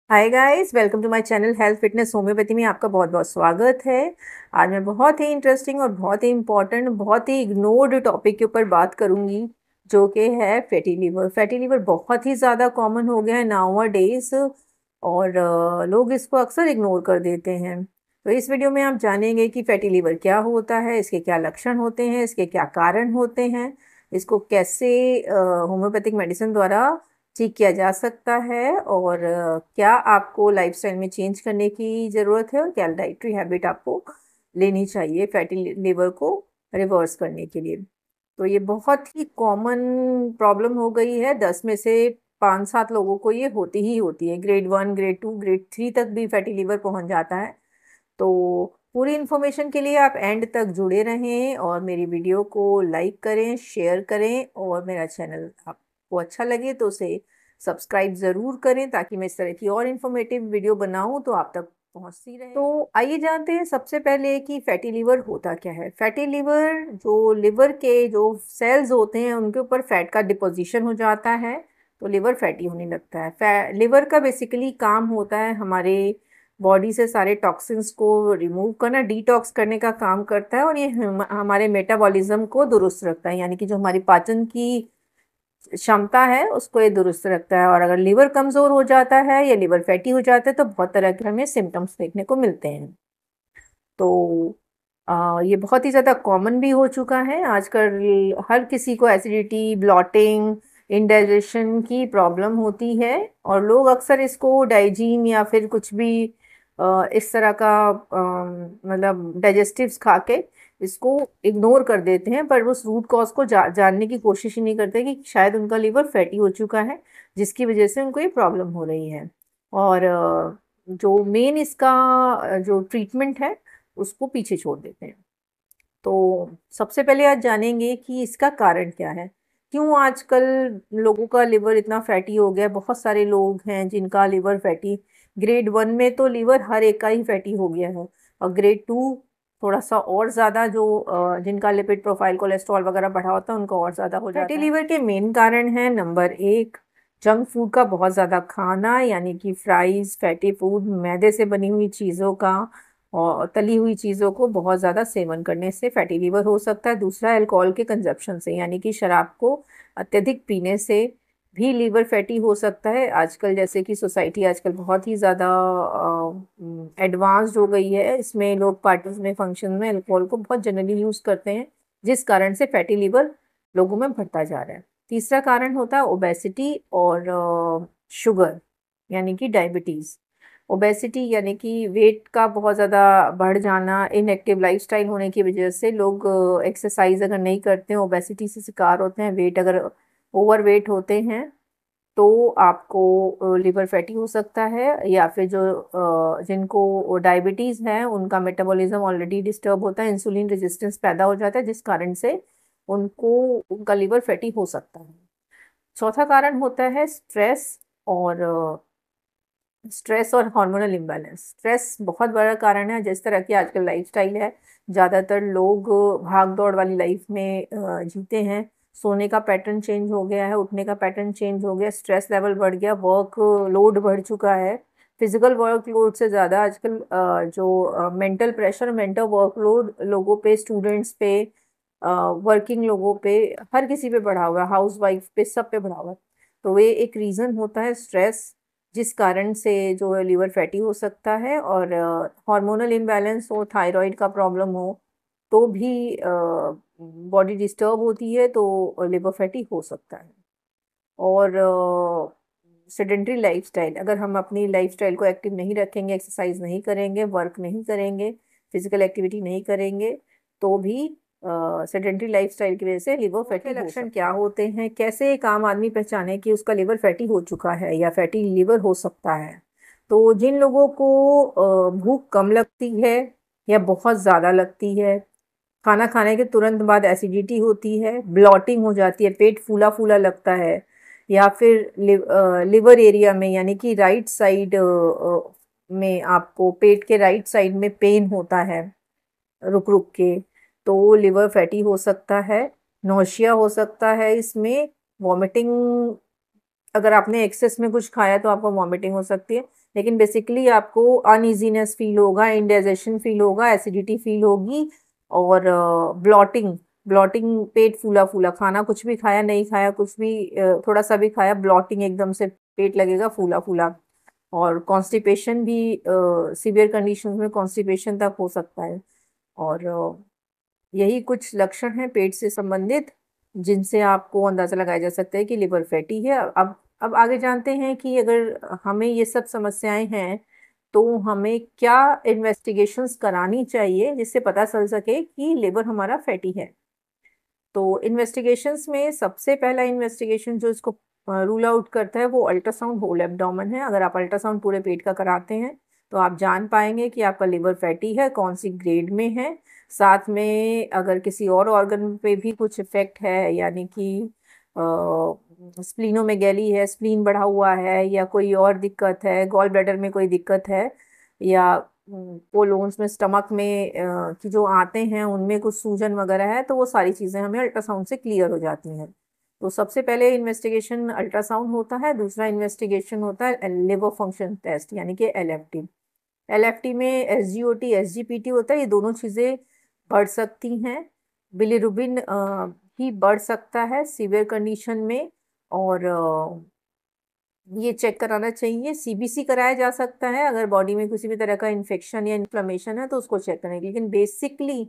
Hi guys, welcome to my channel health fitness homeopathy में आपका बहुत बहुत स्वागत है। आज मैं बहुत ही इंटरेस्टिंग और बहुत ही इम्पोर्टेंट, बहुत ही इग्नोर्ड टॉपिक के ऊपर बात करूंगी, जो कि है फैटी लीवर। फैटी लीवर बहुत ही ज़्यादा कॉमन हो गया है नाउ डेज, और लोग इसको अक्सर इग्नोर कर देते हैं। तो इस वीडियो में आप जानेंगे कि फैटी लीवर क्या होता है, इसके क्या लक्षण होते हैं, इसके क्या कारण होते हैं, इसको कैसे होम्योपैथिक मेडिसिन द्वारा ठीक किया जा सकता है, और क्या आपको लाइफस्टाइल में चेंज करने की ज़रूरत है, और क्या डाइटरी हैबिट आपको लेनी चाहिए फैटी लिवर को रिवर्स करने के लिए। तो ये बहुत ही कॉमन प्रॉब्लम हो गई है। 10 में से 5-7 लोगों को ये होती ही होती है। ग्रेड 1, ग्रेड 2, ग्रेड 3 तक भी फैटी लिवर पहुंच जाता है। तो पूरी इन्फॉर्मेशन के लिए आप एंड तक जुड़े रहें, और मेरी वीडियो को लाइक करें, शेयर करें, और मेरा चैनल आपको अच्छा लगे तो उसे सब्सक्राइब ज़रूर करें, ताकि मैं इस तरह की और इन्फॉर्मेटिव वीडियो बनाऊं तो आप तक पहुंचती रहे। तो आइए जानते हैं सबसे पहले कि फैटी लिवर होता क्या है। फैटी लिवर, जो लिवर के जो सेल्स होते हैं उनके ऊपर फैट का डिपोजिशन हो जाता है, तो लिवर फैटी होने लगता है। लिवर का बेसिकली काम होता है हमारे बॉडी से सारे टॉक्सिन्स को रिमूव करना, डिटॉक्स करने का काम करता है, और ये हमारे मेटाबॉलिज्म को दुरुस्त रखता है, यानी कि जो हमारी पाचन की क्षमता है उसको ये दुरुस्त रखता है। और अगर लिवर कमज़ोर हो जाता है या लिवर फैटी हो जाता है तो बहुत तरह के हमें सिम्टम्स देखने को मिलते हैं। तो ये बहुत ही ज़्यादा कॉमन भी हो चुका है आजकल। हर किसी को एसिडिटी, ब्लॉटिंग, इंडाइजेशन की प्रॉब्लम होती है, और लोग अक्सर इसको डाइजीन या फिर कुछ भी इस तरह का मतलब डाइजेस्टिव्स खा के इसको इग्नोर कर देते हैं, पर उस रूट कॉज को जानने की कोशिश ही नहीं करते कि शायद उनका लिवर फैटी हो चुका है, जिसकी वजह से उनको ये प्रॉब्लम हो रही है। और जो मेन इसका जो ट्रीटमेंट है उसको पीछे छोड़ देते हैं। तो सबसे पहले आज जानेंगे कि इसका कारण क्या है। क्यों आजकल लोगों का लिवर इतना फैटी हो गया है। बहुत सारे लोग हैं जिनका लिवर फैटी, ग्रेड 1 में तो लिवर हर एक का ही फैटी हो गया है, और ग्रेड 2 थोड़ा सा और ज़्यादा, जो जिनका लिपिड प्रोफाइल कोलेस्ट्रॉल वगैरह बढ़ा होता है उनका और ज़्यादा हो जाता है। फैटी लिवर के मेन कारण है, नंबर 1, जंक फूड का बहुत ज़्यादा खाना, यानी कि फ्राइज़, फैटी फूड, मैदे से बनी हुई चीज़ों का और तली हुई चीज़ों को बहुत ज़्यादा सेवन करने से फैटी लीवर हो सकता है। दूसरा, अल्कोहल के कंजप्शन से, यानी कि शराब को अत्यधिक पीने से भी लीवर फैटी हो सकता है। आजकल जैसे कि सोसाइटी आजकल बहुत ही ज़्यादा एडवांस्ड हो गई है, इसमें लोग पार्टीज में, फंक्शन में अल्कोहल को बहुत जनरली यूज़ करते हैं, जिस कारण से फैटी लीवर लोगों में बढ़ता जा रहा है। तीसरा कारण होता है ओबेसिटी और शुगर, यानी कि डायबिटीज़। ओबेसिटी यानी कि वेट का बहुत ज़्यादा बढ़ जाना, इनएक्टिव लाइफस्टाइल होने की वजह से लोग एक्सरसाइज अगर नहीं करते हैं ओबेसिटी से शिकार होते हैं। वेट अगर ओवर वेट होते हैं तो आपको लिवर फैटी हो सकता है, या फिर जो जिनको डायबिटीज़ है उनका मेटाबॉलिज्म ऑलरेडी डिस्टर्ब होता है, इंसुलिन रेजिस्टेंस पैदा हो जाता है, जिस कारण से उनको उनका लिवर फैटी हो सकता है। चौथा कारण होता है स्ट्रेस और हार्मोनल इम्बैलेंस। स्ट्रेस बहुत बड़ा कारण है। जिस तरह की आजकल लाइफस्टाइल है, ज़्यादातर लोग भाग दौड़ वाली लाइफ में जीते हैं। सोने का पैटर्न चेंज हो गया है, उठने का पैटर्न चेंज हो गया, स्ट्रेस लेवल बढ़ गया, वर्क लोड बढ़ चुका है। फिजिकल वर्कलोड से ज़्यादा आजकल जो मेंटल प्रेशर, मेंटल वर्कलोड लोगों पे, स्टूडेंट्स पे, वर्किंग लोगों पे, हर किसी पे बढ़ा हुआ है, हाउस वाइफ पे, सब पे बढ़ा हुआ है। तो ये एक रीज़न होता है स्ट्रेस, जिस कारण से जो है लीवर फैटी हो सकता है। और हार्मोनल इम्बैलेंस हो, थायराइड का प्रॉब्लम हो, तो भी बॉडी डिस्टर्ब होती है, तो लिवर फैटी हो सकता है। और सेडेंट्री लाइफस्टाइल, अगर हम अपनी लाइफस्टाइल को एक्टिव नहीं रखेंगे, एक्सरसाइज नहीं करेंगे, वर्क नहीं करेंगे, फिजिकल एक्टिविटी नहीं करेंगे, तो भी सेडेंट्री लाइफस्टाइल की वजह से लिवर फैटी हो सकता है। लक्षण क्या होते हैं, कैसे एक आम आदमी पहचाने कि उसका लिवर फैटी हो चुका है या फैटी लिवर हो सकता है। तो जिन लोगों को भूख कम लगती है या बहुत ज़्यादा लगती है, खाना खाने के तुरंत बाद एसिडिटी होती है, ब्लॉटिंग हो जाती है, पेट फूला फूला लगता है, या फिर लिवर एरिया में, यानी कि राइट साइड में आपको पेट के राइट साइड में पेन होता है रुक रुक के, तो लिवर फैटी हो सकता है। नौशिया हो सकता है इसमें, वॉमिटिंग अगर आपने एक्सेस में कुछ खाया तो आपको वॉमिटिंग हो सकती है, लेकिन बेसिकली आपको अनईजीनेस फील होगा, इंडाइजेशन फील होगा, एसिडिटी फील होगी, और ब्लॉटिंग ब्लॉटिंग, पेट फूला फूला, खाना कुछ भी खाया नहीं खाया कुछ भी, थोड़ा सा भी खाया, ब्लॉटिंग एकदम से पेट लगेगा फूला फूला। और कॉन्स्टिपेशन भी, सीवियर कंडीशन में कॉन्स्टिपेशन तक हो सकता है। और यही कुछ लक्षण हैं पेट से संबंधित जिनसे आपको अंदाज़ा लगाया जा सकता है कि लिवर फैटी है। अब आगे जानते हैं कि अगर हमें ये सब समस्याएं हैं तो हमें क्या इन्वेस्टिगेशंस करानी चाहिए जिससे पता चल सके कि लिवर हमारा फैटी है। तो इन्वेस्टिगेशंस में सबसे पहला इन्वेस्टिगेशन जो इसको रूल आउट करता है वो अल्ट्रासाउंड होल एब्डोमेन है। अगर आप अल्ट्रासाउंड पूरे पेट का कराते हैं तो आप जान पाएंगे कि आपका लिवर फैटी है, कौन सी ग्रेड में है। साथ में अगर किसी और ऑर्गन पे भी कुछ इफेक्ट है, यानी कि स्प्लीनोमेगैली है, स्प्लीन बढ़ा हुआ है, या कोई और दिक्कत है, गॉल ब्लैडर में कोई दिक्कत है, या कोलोन्स में, स्टमक में कि जो आते हैं उनमें कुछ सूजन वगैरह है, तो वो सारी चीज़ें हमें अल्ट्रासाउंड से क्लियर हो जाती हैं। तो सबसे पहले इन्वेस्टिगेशन अल्ट्रासाउंड होता है। दूसरा इन्वेस्टिगेशन होता है लिवर फंक्शन टेस्ट, यानी कि एलएफटी। एलएफटी में एसजीओटी एसजीपीटी होता है। ये दोनों चीज़ें बढ़ सकती हैं। बिलिरुबिन ही बढ़ सकता है सीवियर कंडीशन में, और ये चेक कराना चाहिए। सीबीसी कराया जा सकता है अगर बॉडी में किसी भी तरह का इन्फेक्शन या इन्फ्लेमेशन है तो उसको चेक करें। लेकिन बेसिकली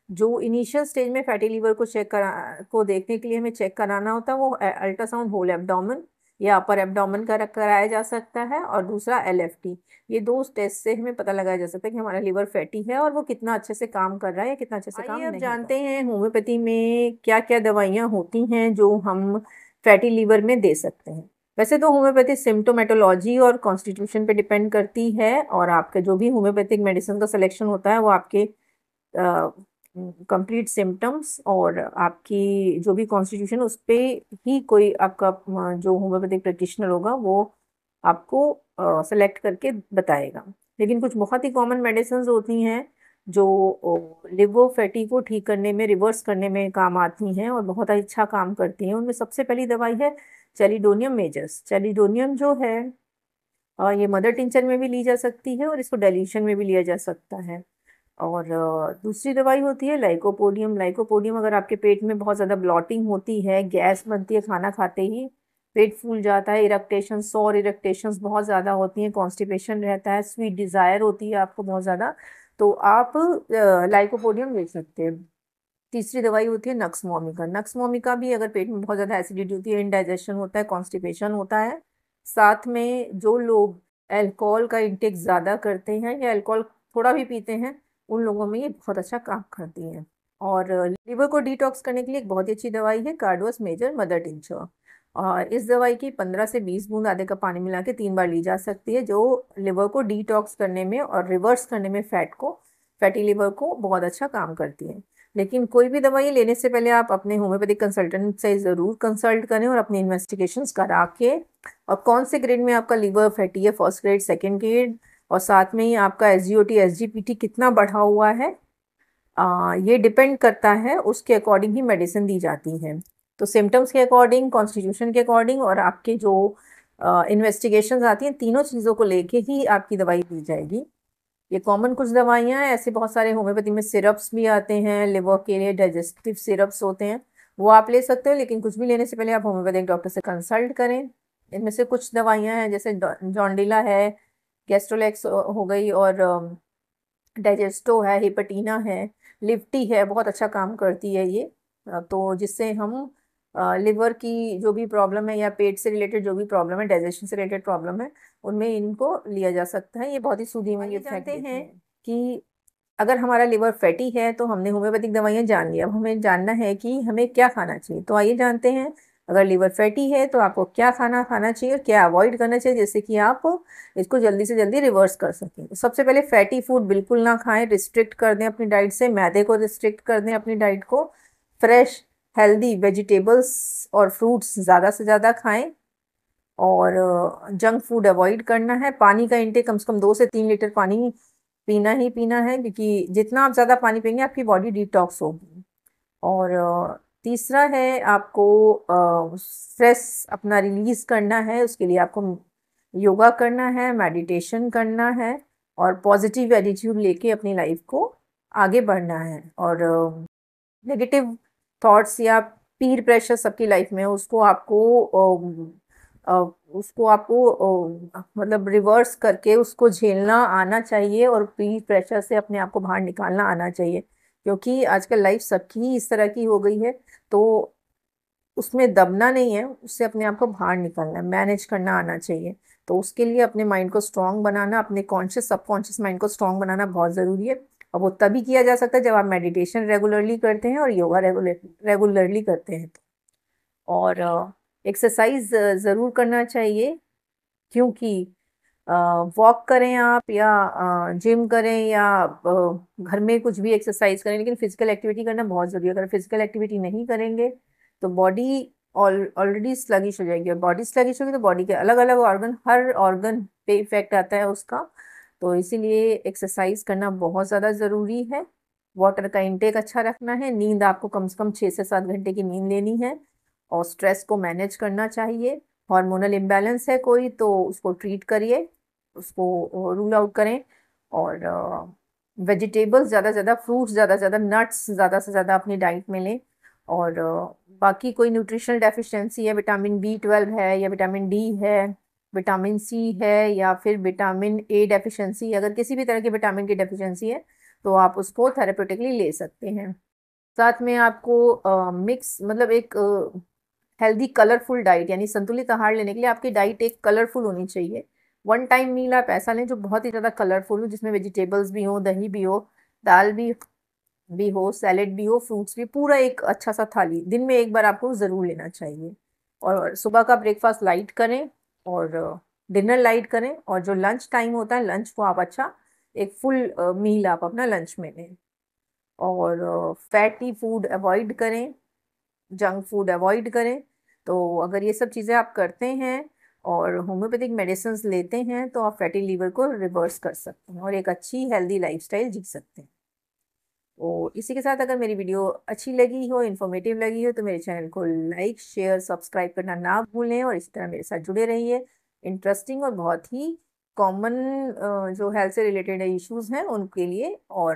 जो इनिशियल स्टेज में फैटी लीवर को देखने के लिए हमें चेक कराना होता है वो अल्ट्रासाउंड होल एब्डोमेन या अपर एब्डोमेन का कराया जा सकता है, और दूसरा एलएफटी। ये दो टेस्ट से हमें पता लगाया जा सकता है कि हमारा लिवर फैटी है और वो कितना अच्छे से काम कर रहा है या कितना अच्छे से काम नहीं। अब जानते हैं होम्योपैथी में क्या क्या दवाइयाँ होती हैं जो हम फैटी लीवर में दे सकते हैं। वैसे तो होम्योपैथी सिम्टोमेटोलॉजी और कॉन्स्टिट्यूशन पे डिपेंड करती है, और आपके जो भी होम्योपैथिक मेडिसिन का सिलेक्शन होता है वो आपके कंप्लीट सिम्टम्स और आपकी जो भी कॉन्स्टिट्यूशन उस पे ही कोई आपका जो होम्योपैथिक प्रैक्टिशनर होगा वो आपको सेलेक्ट करके बताएगा। लेकिन कुछ बहुत ही कॉमन मेडिसिन होती हैं जो लिवर फैटी को ठीक करने में, रिवर्स करने में काम आती हैं और बहुत अच्छा काम करती हैं। उनमें सबसे पहली दवाई है चैलिडोनियम मेजस। चैलिडोनियम जो है ये मदर टिंचर में भी ली जा सकती है और इसको डाइल्यूशन में भी लिया जा सकता है। और दूसरी दवाई होती है लाइकोपोडियम। लाइकोपोडियम अगर आपके पेट में बहुत ज़्यादा ब्लॉटिंग होती है, गैस बनती है खाना खाते ही, पेट फूल जाता है, इरेक्टेशन, सौर इरेक्टेशंस बहुत ज़्यादा होती हैं, कॉन्स्टिपेशन रहता है, स्वीट डिज़ायर होती है आपको बहुत ज़्यादा, तो आप लाइकोपोडियम ले सकते हैं। तीसरी दवाई होती है नक्स वोमिका। नक्स वोमिका भी अगर पेट में बहुत ज़्यादा एसिडिटी होती है, इंडाइजेशन होता है, कॉन्स्टिपेशन होता है, साथ में जो लोग अल्कोहल का इंटेक ज़्यादा करते हैं या अल्कोहल थोड़ा भी पीते हैं उन लोगों में ये बहुत अच्छा काम करती है। और लिवर को डिटॉक्स करने के लिए एक बहुत ही अच्छी दवाई है कार्डोस मेजर मदर टिंचर। और इस दवाई की 15 से 20 बूंद आधे कप पानी मिला के 3 बार ली जा सकती है, जो लिवर को डिटॉक्स करने में और रिवर्स करने में फैटी लिवर को बहुत अच्छा काम करती है। लेकिन कोई भी दवाई लेने से पहले आप अपने होम्योपैथिक कंसल्टेंट से ज़रूर कंसल्ट करें और अपनी इन्वेस्टिगेशंस करा के, और कौन से ग्रेड में आपका लिवर फैटी है, फर्स्ट ग्रेड, सेकेंड ग्रेड, और साथ में ही आपका एसजीओटी एसजीपीटी कितना बढ़ा हुआ है, ये डिपेंड करता है। उसके अकॉर्डिंग ही मेडिसिन दी जाती है। तो सिम्टम्स के अकॉर्डिंग, कॉन्स्टिट्यूशन के अकॉर्डिंग और आपके जो इन्वेस्टिगेशंस आती हैं, तीनों चीज़ों को लेके ही आपकी दवाई दी जाएगी। ये कॉमन कुछ दवाइयाँ हैं, ऐसे बहुत सारे होम्योपैथी में सिरप्स भी आते हैं लिवर के लिए, डाइजेस्टिव सिरप्स होते हैं, वो आप ले सकते हो। लेकिन कुछ भी लेने से पहले आप होम्योपैथिक डॉक्टर से कंसल्ट करें। इनमें से कुछ दवाइयाँ हैं जैसे जॉन्डिला है, गैस्ट्रोलेक्स हो गई, और डाइजेस्टो है, हिपटीना है, लिफ्टी है, बहुत अच्छा काम करती है ये। तो जिससे हम लिवर की जो भी प्रॉब्लम है या पेट से रिलेटेड जो भी प्रॉब्लम है, डाइजेशन से रिलेटेड प्रॉब्लम है, उनमें इनको लिया जा सकता है। ये बहुत ही सूदिंग इफेक्ट देते हैं कि अगर हमारा लिवर फैटी है तो हमने होम्योपैथिक दवाइयाँ जान ली, अब हमें जानना है कि हमें क्या खाना चाहिए। तो आइए जानते हैं अगर लिवर फैटी है तो आपको क्या खाना खाना चाहिए और क्या अवॉइड करना चाहिए जिससे कि आप इसको जल्दी से जल्दी रिवर्स कर सकें। तो सबसे पहले फैटी फूड बिल्कुल ना खाएं, रिस्ट्रिक्ट कर दें अपनी डाइट से, मैदे को रिस्ट्रिक्ट कर दें अपनी डाइट को। फ्रेश हेल्दी वेजिटेबल्स और फ्रूट्स ज़्यादा से ज़्यादा खाएं, और जंक फूड अवॉइड करना है। पानी का इंटेक कम से कम 2 से 3 लीटर पानी पीना ही पीना है, क्योंकि जितना आप ज़्यादा पानी पिएंगे आपकी बॉडी डिटॉक्स होगी। और तीसरा है आपको स्ट्रेस अपना रिलीज करना है, उसके लिए आपको योगा करना है, मेडिटेशन करना है और पॉजिटिव एटीट्यूड लेके अपनी लाइफ को आगे बढ़ना है। और नेगेटिव थॉट्स या पीर प्रेशर सबकी लाइफ में, उसको आपको मतलब रिवर्स करके उसको झेलना आना चाहिए और पीर प्रेशर से अपने आप को बाहर निकालना आना चाहिए, क्योंकि आजकल लाइफ सबकी इस तरह की हो गई है। तो उसमें दबना नहीं है, उससे अपने आप को बाहर निकलना है, मैनेज करना आना चाहिए। तो उसके लिए अपने माइंड को स्ट्रांग बनाना, अपने कॉन्शियस सबकॉन्शियस माइंड को स्ट्रांग बनाना बहुत ज़रूरी है। और वो तभी किया जा सकता है जब आप मेडिटेशन रेगुलरली करते हैं और योगा रेगुलरली करते हैं। और एक्सरसाइज ज़रूर करना चाहिए, क्योंकि वॉक करें आप या जिम करें या घर में कुछ भी एक्सरसाइज करें, लेकिन फिजिकल एक्टिविटी करना बहुत ज़रूरी है। अगर फिजिकल एक्टिविटी नहीं करेंगे तो बॉडी ऑलरेडी स्लगिश हो जाएगी, और बॉडी स्लगिश होगी तो बॉडी के अलग अलग ऑर्गन, हर ऑर्गन पे इफेक्ट आता है उसका। तो इसीलिए एक्सरसाइज करना बहुत ज़्यादा ज़रूरी है। वाटर का इंटेक अच्छा रखना है, नींद आपको कम से कम 6 से 7 घंटे की नींद लेनी है, और स्ट्रेस को मैनेज करना चाहिए। हार्मोनल इम्बैलेंस है कोई तो उसको ट्रीट करिए, उसको रूल आउट करें। और वेजिटेबल्स ज़्यादा से ज़्यादा, फ्रूट्स ज़्यादा से ज़्यादा, नट्स ज़्यादा से ज़्यादा अपनी डाइट में लें। और बाकी कोई न्यूट्रिशनल डेफिशिएंसी है, विटामिन B12 है या विटामिन डी है, विटामिन सी है या फिर विटामिन ए डेफिशिएंसी, अगर किसी भी तरह की विटामिन की डेफिशिएंसी है तो आप उसको थेरेपेटिकली ले सकते हैं। साथ में आपको मिक्स मतलब एक हेल्दी कलरफुल डाइट, यानी संतुलित आहार लेने के लिए आपकी डाइट एक कलरफुल होनी चाहिए। वन टाइम मील आप ऐसा लें जो बहुत ही ज़्यादा कलरफुल हो, जिसमें वेजिटेबल्स भी हो, दही भी हो, दाल भी हो, सैलेड भी हो, फ्रूट्स भी, पूरा एक अच्छा सा थाली दिन में एक बार आपको ज़रूर लेना चाहिए। और सुबह का ब्रेकफास्ट लाइट करें और डिनर लाइट करें, और जो लंच टाइम होता है लंच को आप अच्छा एक फुल मील आप अपना लंच में लें। और फैटी फूड अवॉइड करें, जंक फूड अवॉइड करें। तो अगर ये सब चीज़ें आप करते हैं और होम्योपैथिक मेडिसिन लेते हैं तो आप फैटी लीवर को रिवर्स कर सकते हैं और एक अच्छी हेल्दी लाइफस्टाइल जी सकते हैं। तो इसी के साथ अगर मेरी वीडियो अच्छी लगी हो, इन्फॉर्मेटिव लगी हो, तो मेरे चैनल को लाइक शेयर सब्सक्राइब करना ना भूलें, और इसी तरह मेरे साथ जुड़े रहिए। इंटरेस्टिंग और बहुत ही कॉमन जो हेल्थ से रिलेटेड इश्यूज हैं उनके लिए, और